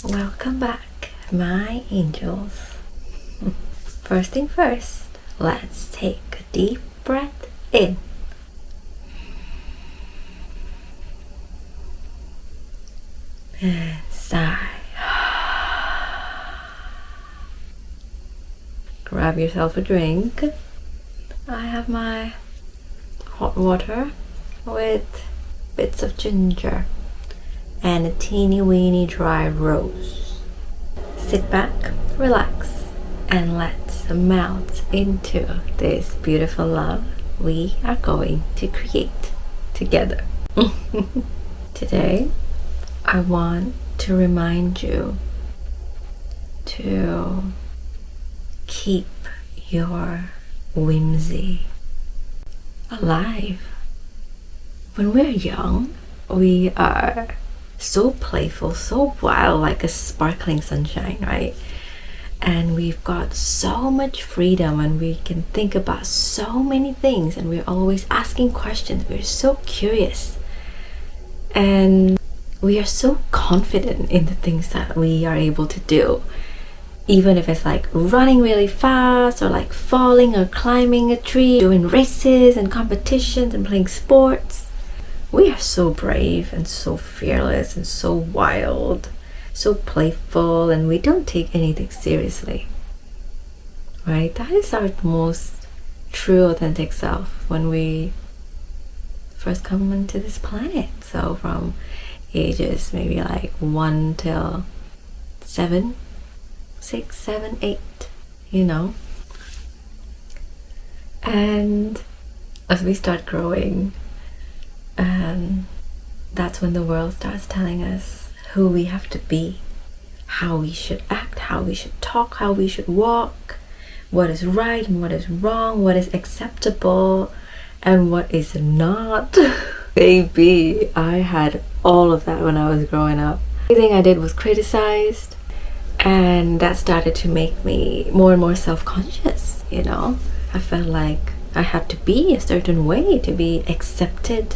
Welcome back, my angels. First thing first, let's take a deep breath in. And sigh. Grab yourself a drink. I have my hot water with bits of ginger and a teeny weeny dry rose. Sit back, relax, and let's melt into this beautiful love we are going to create together. Today, I want to remind you to keep your whimsy alive. When we're young, we are so playful, so wild, like a sparkling sunshine, right? And we've got so much freedom and we can think about so many things and we're always asking questions. We're so curious and we are so confident in the things that we are able to do. Even if it's like running really fast or like falling or climbing a tree, doing races and competitions and playing sports. We are so brave and so fearless and so wild, so playful, and we don't take anything seriously. Right? That is our most true, authentic self when we first come into this planet. So from ages maybe like 1 till 7, 6, 7, 8, you know. And as we start growing, that's when the world starts telling us who we have to be, how we should act, how we should talk, how we should walk, what is right and what is wrong, what is acceptable and what is not. Baby, I had all of that when I was growing up. Everything I did was criticized, and that started to make me more and more self-conscious, you know. I felt like I had to be a certain way to be accepted,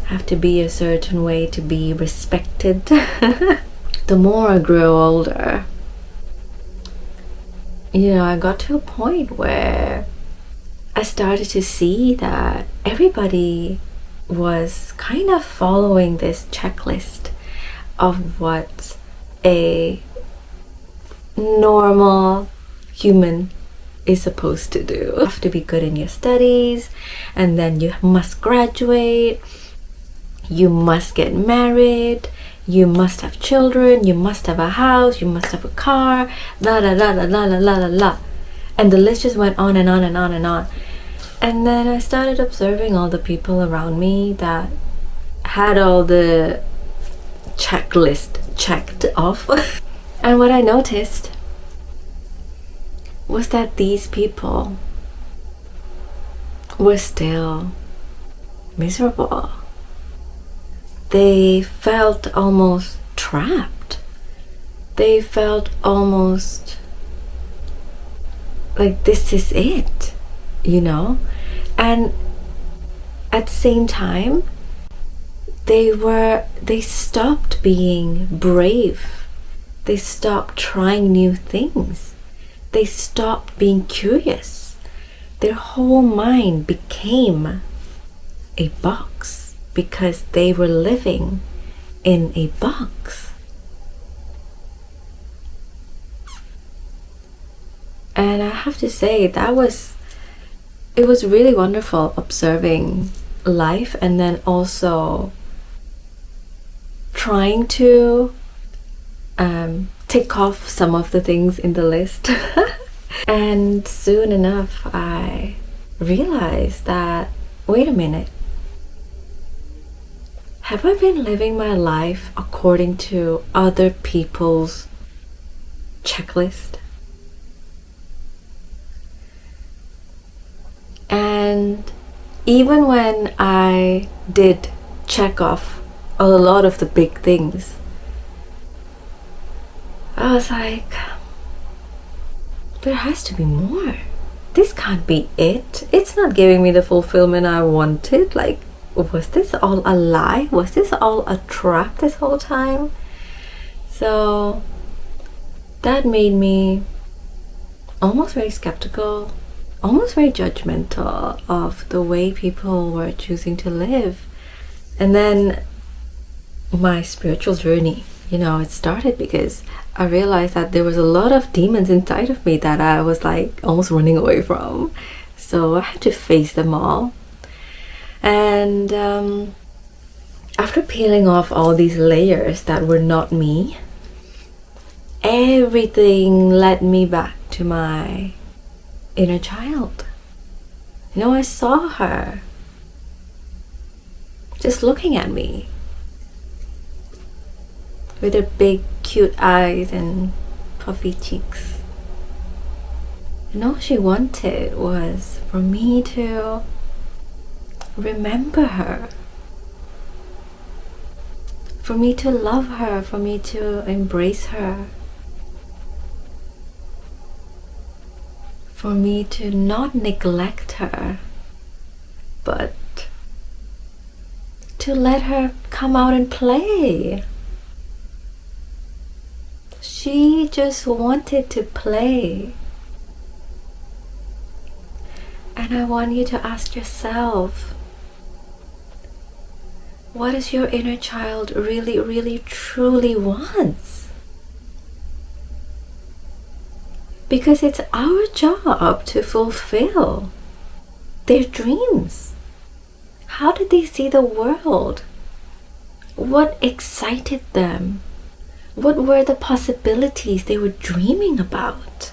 have to be a certain way to be respected. The more I grew older, you know, I got to a point where I started to see that everybody was kind of following this checklist of what a normal human is supposed to do. You have to be good in your studies, and then you must graduate, you must get married, you must have children, you must have a house, you must have a car, la la la la la la la la la. And the list just went on and on and on and on. And then I started observing all the people around me that had all the checklist checked off. And what I noticed was that these people were still miserable. They felt almost trapped. They felt almost like this is it, you know? And at the same time, they stopped being brave. They stopped trying new things. They stopped being curious. Their whole mind became a box because they were living in a box. And I have to say, it was really wonderful observing life and then also trying to tick off some of the things in the list. And soon enough I realized that, wait a minute, have I been living my life according to other people's checklist? And even when I did check off a lot of the big things, I was like, there has to be more. This can't be it. It's not giving me the fulfillment I wanted. Like, was this all a lie? Was this all a trap this whole time? So that made me almost very skeptical, almost very judgmental of the way people were choosing to live. And then my spiritual journey, it started because I realized that there was a lot of demons inside of me that I was like almost running away from. So I had to face them all. And after peeling off all these layers that were not me, everything led me back to my inner child. I saw her just looking at me with her big cute eyes and puffy cheeks. And all she wanted was for me to remember her, for me to love her, for me to embrace her, for me to not neglect her, but to let her come out and play. She just wanted to play. And I want you to ask yourself, what does your inner child really, really, truly wants? Because it's our job to fulfill their dreams. How did they see the world? What excited them? What were the possibilities they were dreaming about?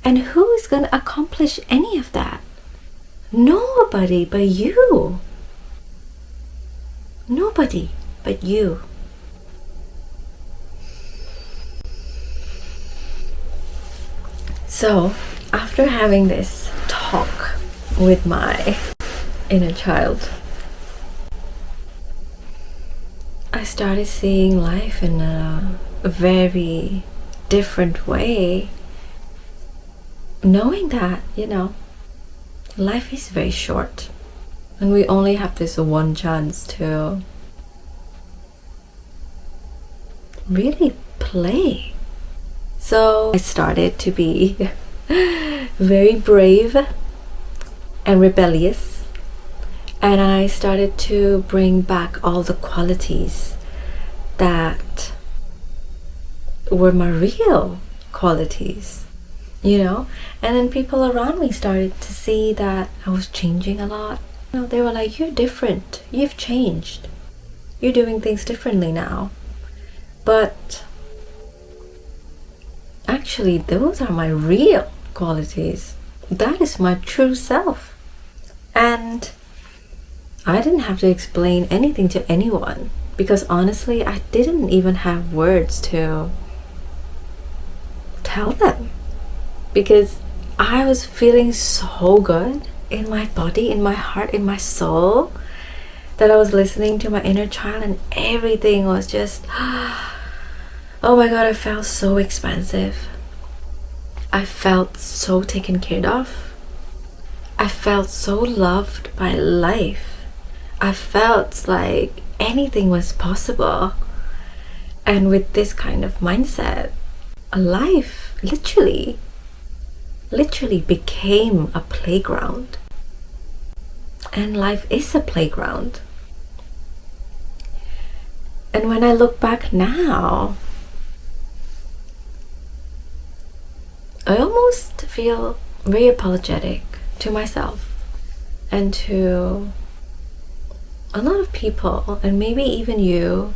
And who is going to accomplish any of that? Nobody but you. Nobody but you. So, after having this talk with my inner child, I started seeing life in a very different way, knowing that, life is very short and we only have this one chance to really play. So I started to be very brave and rebellious, and I started to bring back all the qualities that were my real qualities, and then people around me started to see that I was changing a lot. They were like, you're different, you've changed, you're doing things differently now. But actually, those are my real qualities. That is my true self. And I didn't have to explain anything to anyone, because honestly, I didn't even have words to tell them, because I was feeling so good in my body, in my heart, in my soul, that I was listening to my inner child, and everything was just oh my god, I felt so expansive. I felt so taken care of. I felt so loved by life. I felt like anything was possible. And with this kind of mindset, life literally became a playground. And life is a playground. And when I look back now, I almost feel very apologetic to myself and to a lot of people, and maybe even you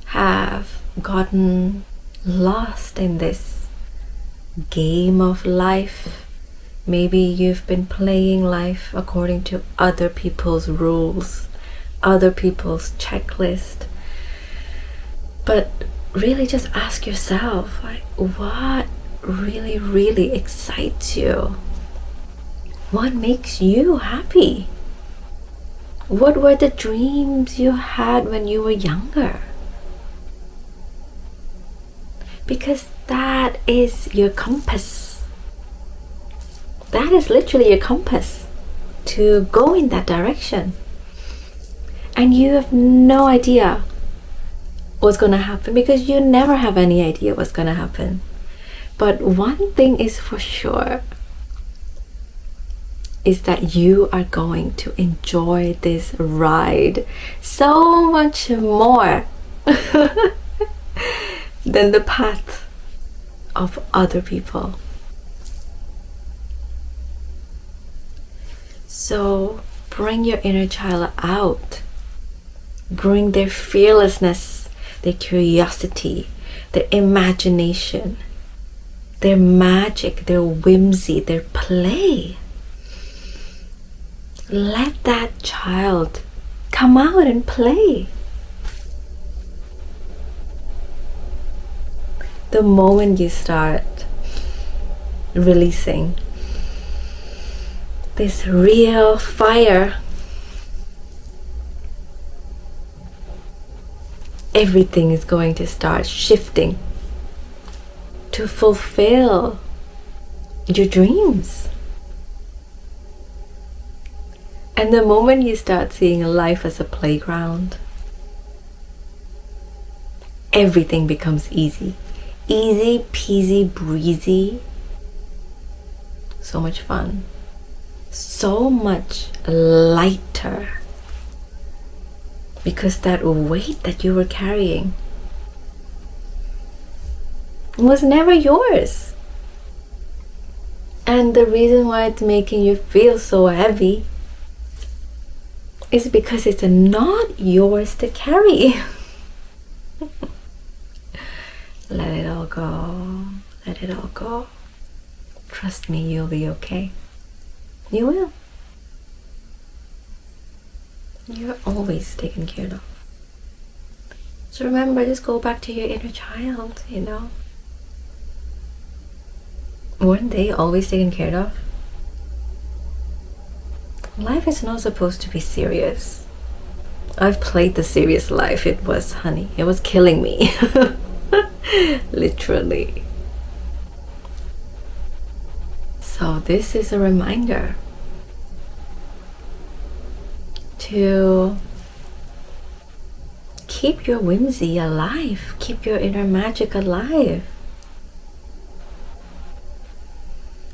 have gotten lost in this game of life. Maybe you've been playing life according to other people's rules, other people's checklist. But really just ask yourself, like, what really, really excites you? What makes you happy? What were the dreams you had when you were younger? Because that is your compass. That is literally your compass to go in that direction. And you have no idea what's gonna happen, because you never have any idea what's gonna happen. But one thing is for sure, is that you are going to enjoy this ride so much more than the path of other people. So bring your inner child out. Bring their fearlessness, their curiosity, their imagination, their magic, their whimsy, their play. Let that child come out and play. The moment you start releasing this real fire, everything is going to start shifting to fulfill your dreams. And the moment you start seeing life as a playground, everything becomes easy. Easy peasy breezy. So much fun. So much lighter. Because that weight that you were carrying was never yours. And the reason why it's making you feel so heavy is because it's not yours to carry. Let it all go. Let it all go. Trust me, you'll be okay. You will. You're always taken care of. So remember, just go back to your inner child, you know. Weren't they always taken care of? Life is not supposed to be serious. I've played the serious life. It was, honey, it was killing me. Literally. So this is a reminder to keep your whimsy alive. Keep your inner magic alive.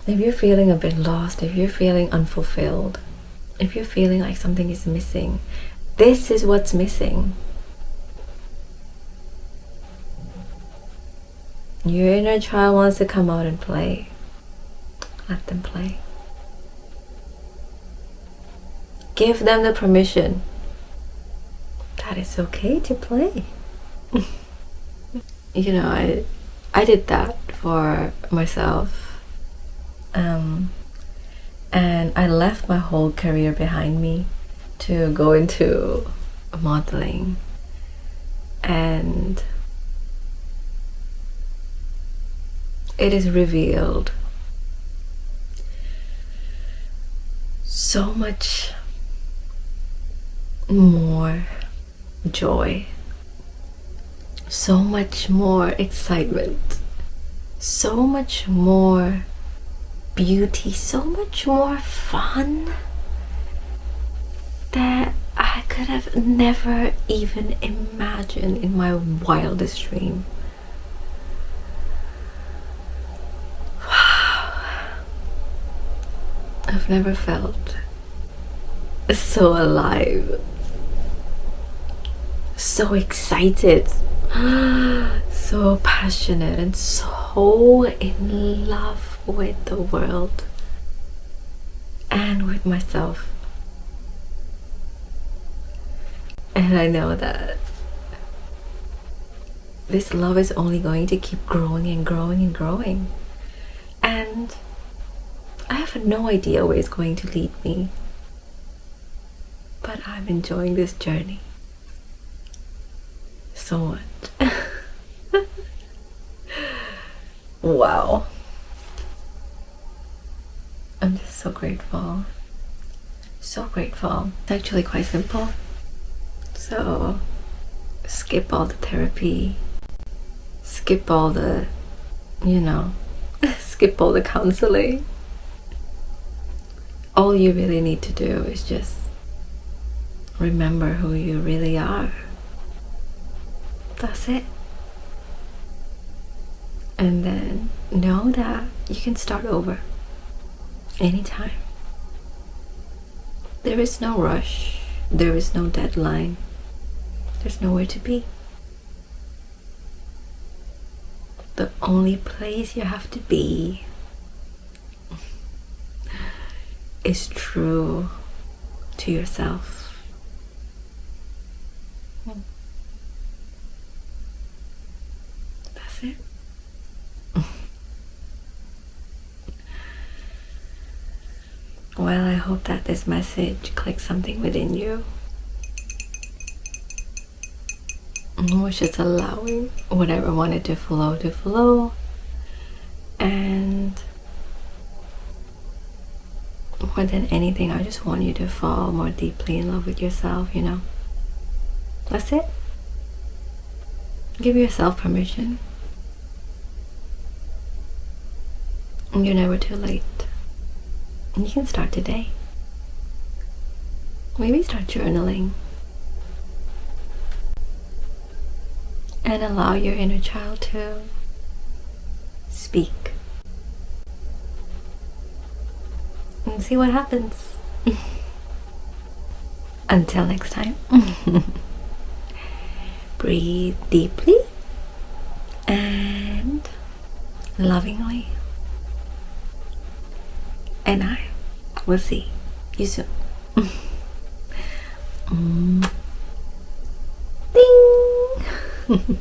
If you're feeling a bit lost, if you're feeling unfulfilled, if you're feeling like something is missing, this is what's missing. Your inner child wants to come out and play. Let them play. Give them the permission that it's okay to play. You know, I did that for myself. And I left my whole career behind me to go into modeling. And it is revealed so much more joy, so much more excitement, so much more beauty, so much more fun that I could have never even imagined in my wildest dream. Wow. I've never felt so alive, so excited, so passionate, and so in love with the world and with myself. And I know that this love is only going to keep growing and growing and growing. And I have no idea where it's going to lead me. But I'm enjoying this journey so much. Wow. I'm just so grateful. So grateful. It's actually quite simple. So skip all the therapy. Skip all the, skip all the counseling. All you really need to do is just remember who you really are. That's it. And then know that you can start over anytime. There is no rush, there is no deadline, there's nowhere to be. The only place you have to be is true to yourself. That's it. Well, I hope that this message clicks something within you. We're just allowing whatever wanted to flow. And more than anything, I just want you to fall more deeply in love with yourself, you know? That's it. Give yourself permission. You're never too late. And you can start today. Maybe start journaling. And allow your inner child to speak. And see what happens. Until next time. Breathe deeply and lovingly. And I will see you soon. Ding!